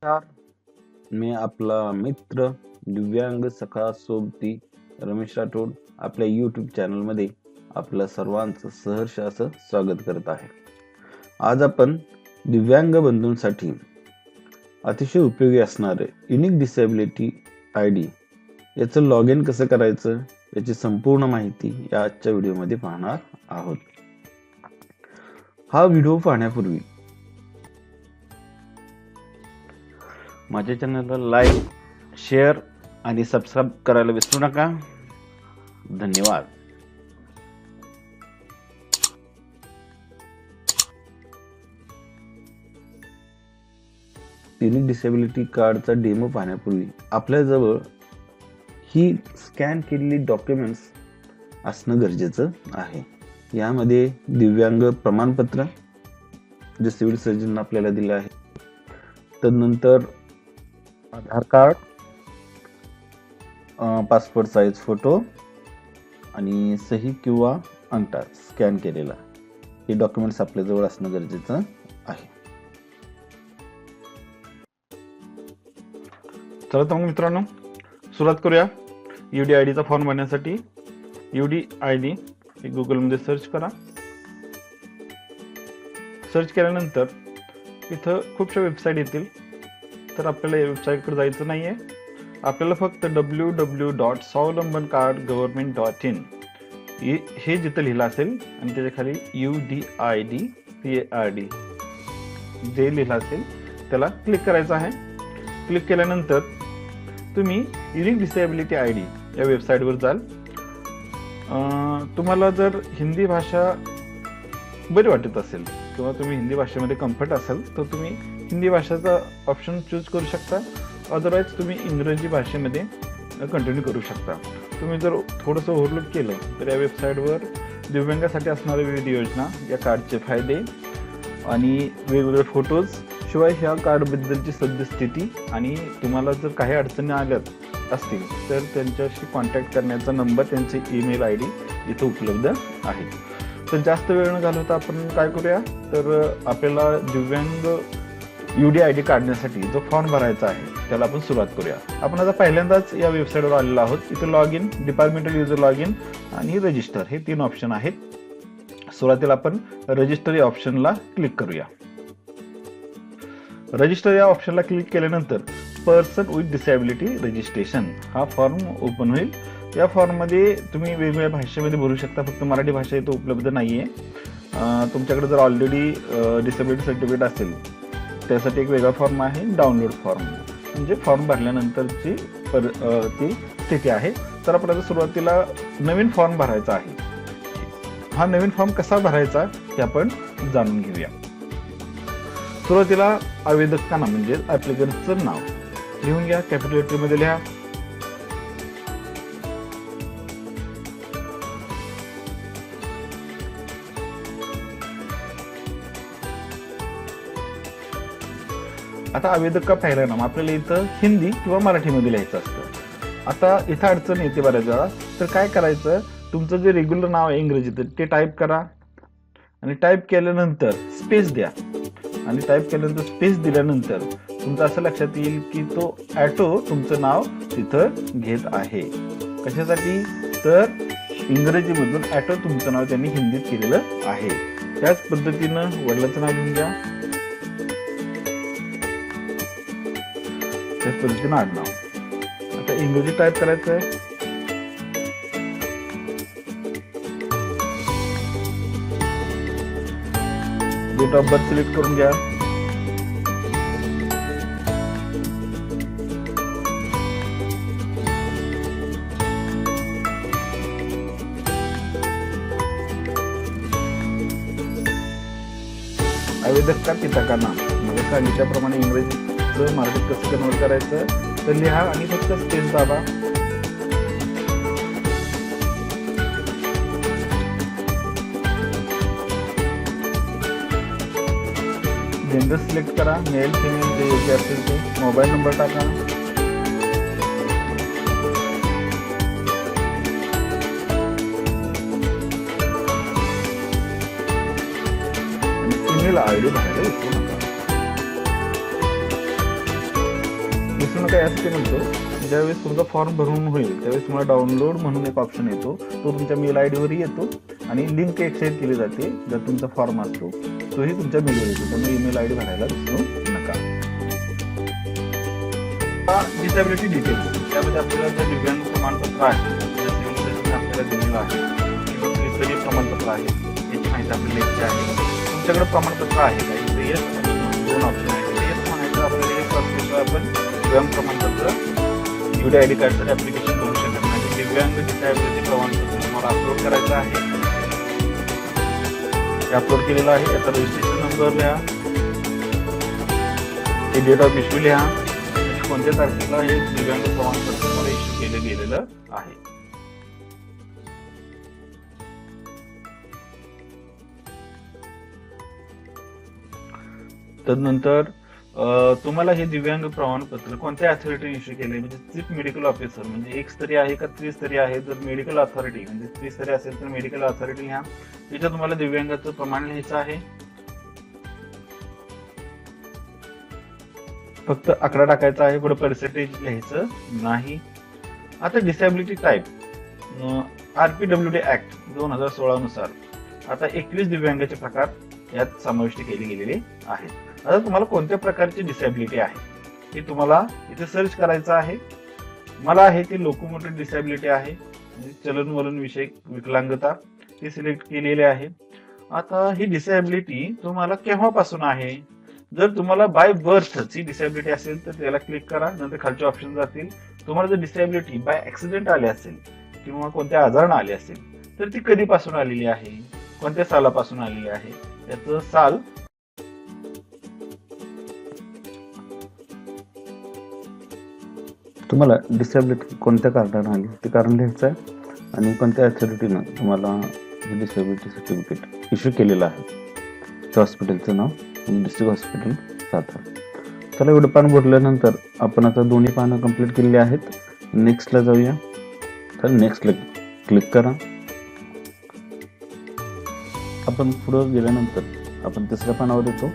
नमस्कार. मी आपला मित्र दिव्यांग सखा सोबती रमेश राठोड आपल्या YouTube चॅनलमध्ये आपल्या सर्वांचं सहर्ष असं स्वागत करत आहे. आज आपण दिव्यांग बंधूंसाठी अतिशय उपयोगी असणारे युनिक डिसेबिलिटी ID याचं लॉग इन कसं करायचं याची संपूर्ण माहिती या आजच्या व्हिडिओमध्ये पाहणार आहोत. हा व्हिडिओ पाहण्यापूर्वी माझ्या चॅनलला लाईक, शेअर आणि सबस्क्राईब करायला विसरू नका. धन्यवाद. युनिक डिसेबिलिटी कार्डचा डेमो पाहण्यापूर्वी आपल्याजवळ ही स्कॅन केलेली डॉक्युमेंट्स असणं गरजेचं आहे. यामध्ये दिव्यांग प्रमाणपत्र जे सिव्हिल सर्जन आपल्याला दिलं आहे, तदनंतर आधार कार्ड, पासपोर्ट साईज फोटो आणि सही किंवा अंगठा स्कॅन केलेला, हे डॉक्युमेंट्स आपल्याजवळ असणं गरजेचं आहे. चला तर मग मित्रांनो सुरुवात करूया. UDID चा फॉर्म भरण्यासाठी UDID हे गुगलमध्ये सर्च करा. सर्च केल्यानंतर इथं खूपशा वेबसाईट येतील, तर आपल्याला या वेबसाईटकडे जायचं नाहीये. आपल्याला फक्त www.स्वावलंबनकार्डगव्हर्नमेंट.in हे जिथं लिहिलं असेल आणि त्याच्या खाली UDID PARD जे लिहिलं असेल त्याला क्लिक करायचं आहे. क्लिक केल्यानंतर तुम्ही युनिक डिसेबिलिटी ID या वेबसाईटवर जाल. तुम्हाला जर हिंदी भाषा बरी वाटत असेल किंवा तुम्ही हिंदी भाषेमध्ये कम्फर्ट असाल तर तुम्ही हिंदी भाषेचा ऑप्शन चूज करू शकता. अदरवाईज तुम्ही इंग्रजी भाषेमध्ये कंटिन्यू करू शकता. तुम्ही जर थोडंसं ओव्हरलुक केलं तर या वेबसाईटवर दिव्यांगासाठी असणाऱ्या विविध योजना, या कार्डचे फायदे आणि वेगवेगळे फोटोज, शिवाय ह्या कार्डबद्दलची सद्यस्थिती आणि तुम्हाला जर काही अडचणी आल्या असतील तर त्यांच्याशी कॉन्टॅक्ट करण्याचा नंबर, त्यांचे ईमेल ID इथं उपलब्ध आहे. तर जास्त वेळ न घालवता आपण काय करूया, तर आपल्याला दिव्यांग UDID काढण्यासाठी जो फॉर्म भरायचा आहे त्याला आपण सुरुवात करूया. आपण आता पहिल्यांदाच या वेबसाईटवर आलेलो आहोत. इथे log in, departmental user log in आणि रजिस्टर हे 3 ऑप्शन आहेत. सुरुवातीला आपण रजिस्टर या ऑप्शनला क्लिक करूया. रजिस्टर या ऑप्शनला क्लिक केल्यानंतर पर्सन विथ डिसेबिलिटी रजिस्ट्रेशन हा फॉर्म ओपन होईल. या फॉर्ममध्ये तुम्ही वेगवेगळ्या भाषेमध्ये भरू शकता, फक्त मराठी भाषा इथं उपलब्ध नाहीये. तुमच्याकडे जर ऑलरेडी डिसेबिलिटी सर्टिफिकेट असेल त्यासाठी एक वेगळा फॉर्म आहे, डाउनलोड फॉर्म, म्हणजे फॉर्म भरल्यानंतरची ती स्थिती आहे. तर आपल्याला सुरुवातीला नवीन फॉर्म भरायचा आहे. हा नवीन फॉर्म कसा भरायचा हे आपण जाणून घेऊया. सुरुवातीला आवेदक नाव म्हणजे ऍप्लिकंटचं नाव लिहून घ्या, कॅपिटल लेटरमध्ये लिहा. आता आवेदक का पहिलं नाव आपल्याला इथं हिंदी किंवा मराठीमध्ये लिहायचं असतं. आता इथं अडचण येते बऱ्याच वेळा, तर काय करायचं, तुमचं जे रेग्युलर नाव आहे इंग्रजीत ते टाईप करा आणि टाईप केल्यानंतर स्पेस द्या. आणि टाईप केल्यानंतर स्पेस दिल्यानंतर तुमचं असं लक्षात येईल की तो ॲटो तुमचं नाव तिथं घेत आहे. कशासाठी, तर इंग्रजीमधून ॲटो तुमचं नाव त्यांनी हिंदीत केलेलं आहे. त्याच पद्धतीनं वडिलांचं नाव लिहून घ्या, त्याच पद्धतीनं आडनाव. आता इंग्रजी टाईप करायचं आहे. डेट ऑफ बर्थ सिलेक्ट करून घ्या. आवेदक का पिता का नाम, म्हणजे सांगितल्याप्रमाणे इंग्रजीचं मराठीत कसं कन्वर्ट करायचं तर लिहा आणि फक्त स्पेस दाबा. जेंडर सिलेक्ट करा, मेल फिमेल जे योग्य असेल ते. मोबाईल नंबर टाका. ईमेल ID भरायला विसरू नका. काय यासाठी म्हणतो, ज्यावेळेस तुमचा फॉर्म भरून होईल त्यावेळेस तुम्हाला डाउनलोड म्हणून एक ऑप्शन येतो, तो तुमच्या मेल आय डीवर येतो आणि लिंक एक्सचेंज केली जाते. जर तुमचा फॉर्म असतो तोही तुमच्या मेलवर येतो, त्यामुळे ईमेल आय डी भरायला विसरू नका. डिसेबिलिटी डिटेल्स, त्यामध्ये आपल्याला जे दिव्यांग प्रमाणपत्र आहे, आपल्याला दिलेलं आहे किंवा त्रिस्तरीय प्रमाणपत्र आहे याची माहिती आपल्याला द्यायची आहे. तुमच्याकडे प्रमाणपत्र आहे का? इथे येस दोन ऑप्शन आहेत. येस म्हणायचं आपल्याला येस असल्याशिवाय आपण दिव्यांग प्रमाणपत्र UD ID कार्डसाठी ऍप्लिकेशन करू शकत नाही. दिव्यांग डिसेबिलिटी प्रमाणपत्र तुम्हाला अपलोड करायचं आहे. हे अपलोड केलेलं आहे. याचा रजिस्ट्रेशन नंबर लिहा, हे डेट ऑफ इश्यू लिहा, कोणत्या तारखेला हे दिव्यांग प्रमाणपत्र तुम्हाला इश्यू केलं गेलेलं आहे. तदनंतर तुम्हाला हे दिव्यांग प्रमाणपत्र कोणत्या अथॉरिटीने इश्यू केले, म्हणजे चीफ मेडिकल ऑफिसर, म्हणजे एक स्तरीय आहे का त्रिस्तरीय आहे. जर मेडिकल अथॉरिटी म्हणजे त्रिस्तरीय असेल तर मेडिकल अथॉरिटी लिहा. तिथे तुम्हाला दिव्यांगाचं प्रमाण लिहायचं आहे. फक्त आकडा टाकायचा आहे, पुढे पर्सेंटेज लिहायचं नाही. आता डिसेबिलिटी टाईप, RPWD ऍक्ट 2016 नुसार आता 21 दिव्यांगाचे प्रकार यात समाविष्ट केले गेलेले आहेत. आता तुम्हाला कोणत्या प्रकारची डिसेबिलिटी आहे हे तुम्हाला इथे सर्च करायचं आहे. मला आहे ती लोकोमोटर डिसेबिलिटी आहे, म्हणजे चलनवलन विषयक विकलांगता, ती सिलेक्ट केलेली आहे. आता ही डिसेबिलिटी तुम्हाला केव्हापासून आहे. जर तुम्हाला बाय बर्थची डिसेबिलिटी असेल तर त्याला क्लिक करा, नंतर खालचे ऑप्शन जातील. तुम्हाला जर डिसेबिलिटी बाय ऍक्सिडेंट आली असेल किंवा कोणत्या आजारानं आली असेल तर ती कधीपासून आलेली आहे, कोणत्या सालापासून आलेली आहे, त्याचं साल तुम्हाला डिसेबिलिटी कोणत्या कारणाने आली ते कारण लिहायचं आहे आणि कोणत्या अथॉरिटीनं तुम्हाला हे डिसेबिलिटी सर्टिफिकेट इश्यू केलेलं आहे. त्या हॉस्पिटलचं नाव आणि डिस्ट्रिक्ट हॉस्पिटल सातारा. चला, एवढं पान भरल्यानंतर आपण आता दोन्ही पानं कंप्लीट केलेली आहेत. नेक्स्टला जाऊया. तर नेक्स्टला क्लिक करा. आपण पुढं गेल्यानंतर आपण तिसऱ्या पानावर येतो,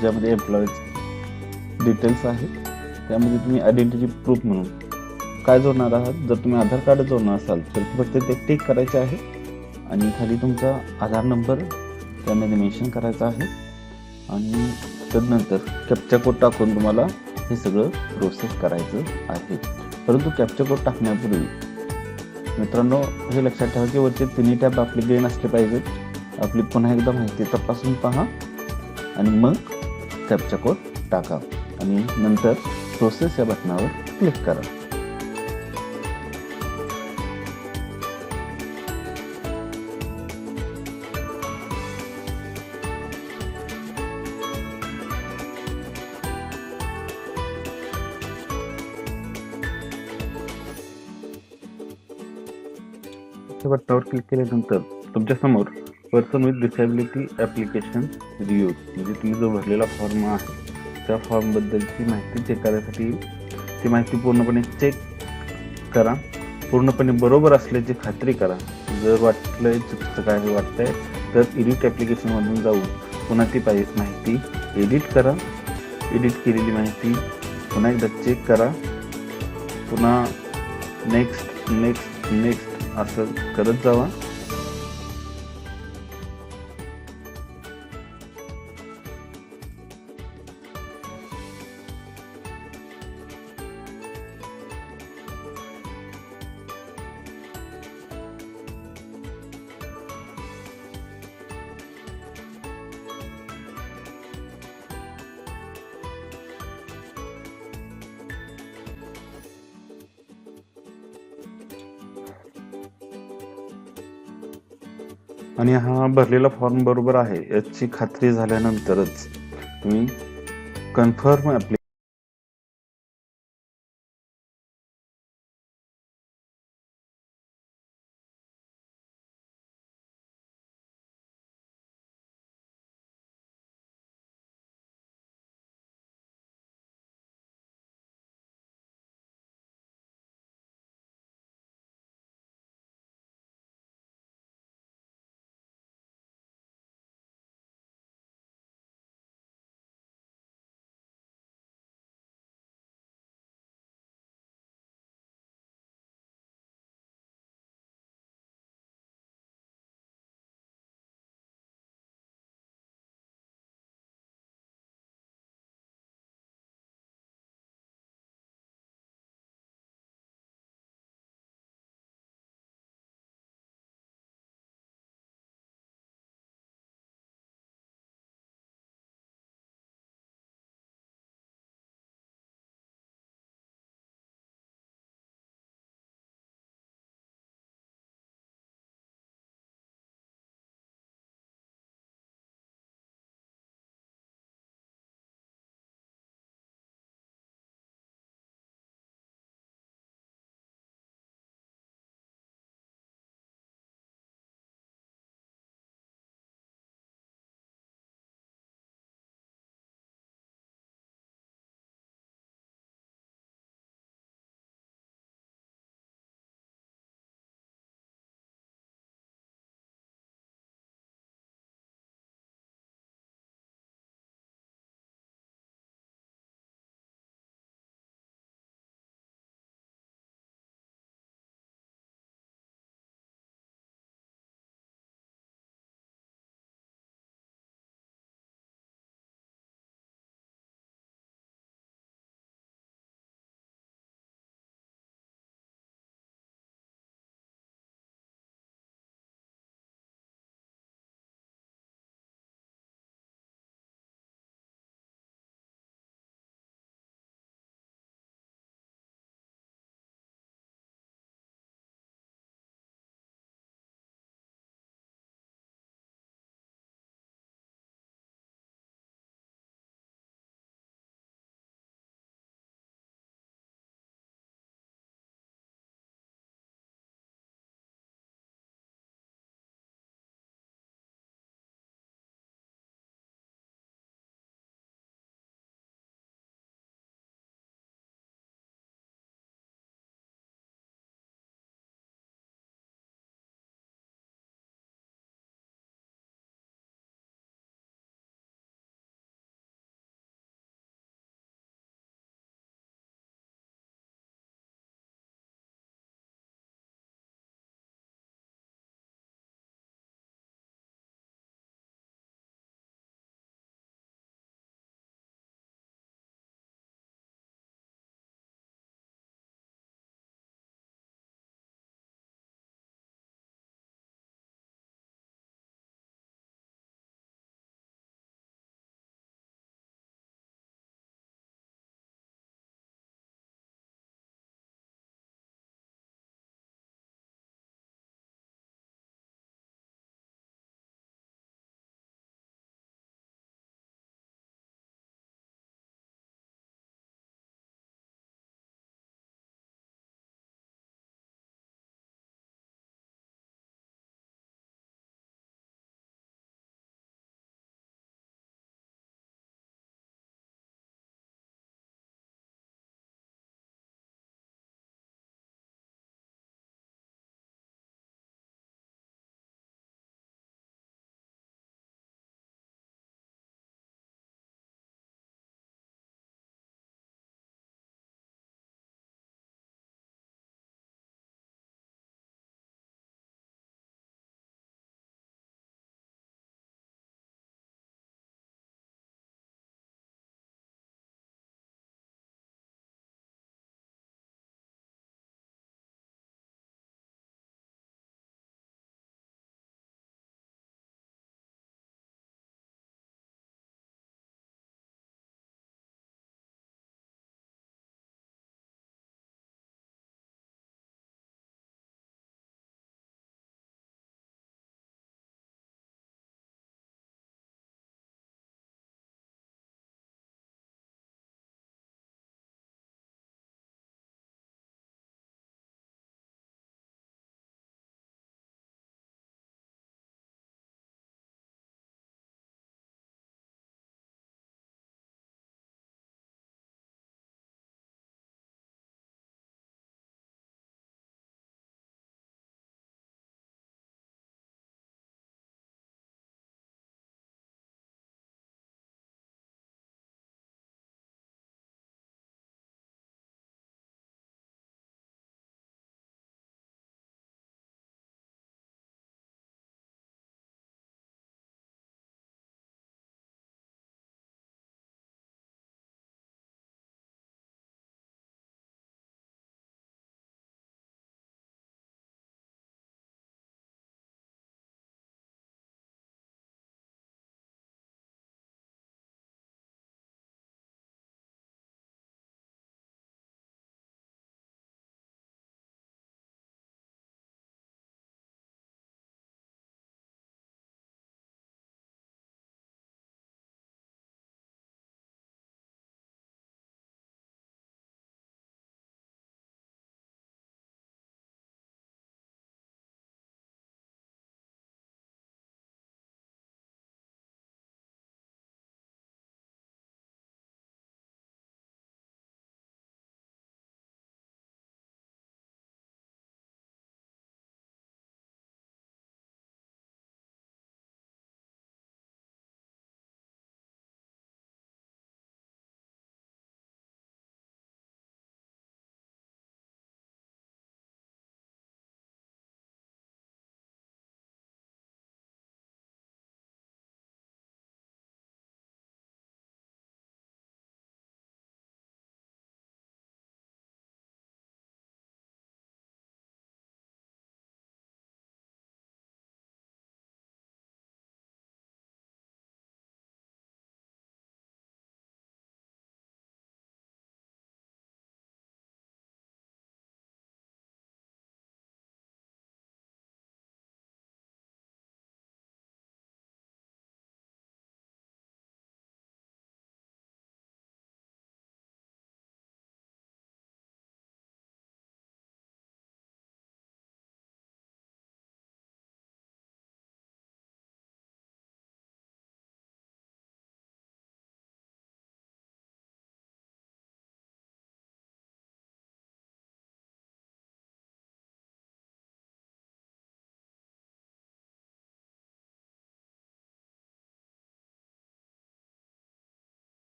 ज्यामध्ये एम्प्लॉईज डिटेल्स आहेत. त्यामध्ये तुम्ही आयडेंटिटी प्रूफ म्हणून काय जोडणार आहात. जर तुम्ही आधार कार्ड जोडणार असाल तर फक्त ते टिक करायचे आहे आणि खाली तुमचा आधार नंबर त्यामध्ये मेन्शन करायचा आहे आणि तदनंतर कॅप्चा कोड टाकून तुम्हाला हे सगळं प्रोसेस करायचं आहे. परंतु कॅप्चा कोड टाकण्यापूर्वी मित्रांनो हे लक्षात ठेवा की वरचे तिन्ही टॅब आपले ग्रीन असले पाहिजेत. आपली पुन्हा एकदा माहिती तपासून पहा आणि मग कॅप्चा कोड टाका आणि नंतर प्रोसेस या बटनावर क्लिक करा. बटनावर क्लिक केल्यानंतर तुमच्या समोर person with disability application review, म्हणजे तुम्ही जो भरलेला फॉर्म आहे त्या फॉर्म बद्दलची माहिती चेक करण्यासाठी ती माहिती पूर्णपणे चेक करा. पूर्णपणे बरोबर असल्याची खात्री करा. जर वाटलंय चुकीचं काय वाटतंय तर एडिट ऍप्लिकेशन मधून जाऊन पुन्हा ती माहिती एडिट करा. एडिट केलेली माहिती पुन्हा एकदा चेक करा. पुन्हा नेक्स्ट नेक्स्ट नेक्स्ट असं करत जावा. आणि हा भरलेला फॉर्म बरोबर आहे याची खात्री झाल्यानंतरच तुम्ही कन्फर्म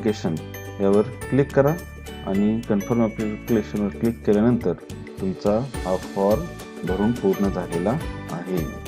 ॲप्लिकेशन यावर क्लिक करा आणि कन्फर्म ॲप्लिकेशनवर क्लिक केल्यानंतर तुमचा हा फॉर्म भरून पूर्ण झालेला आहे.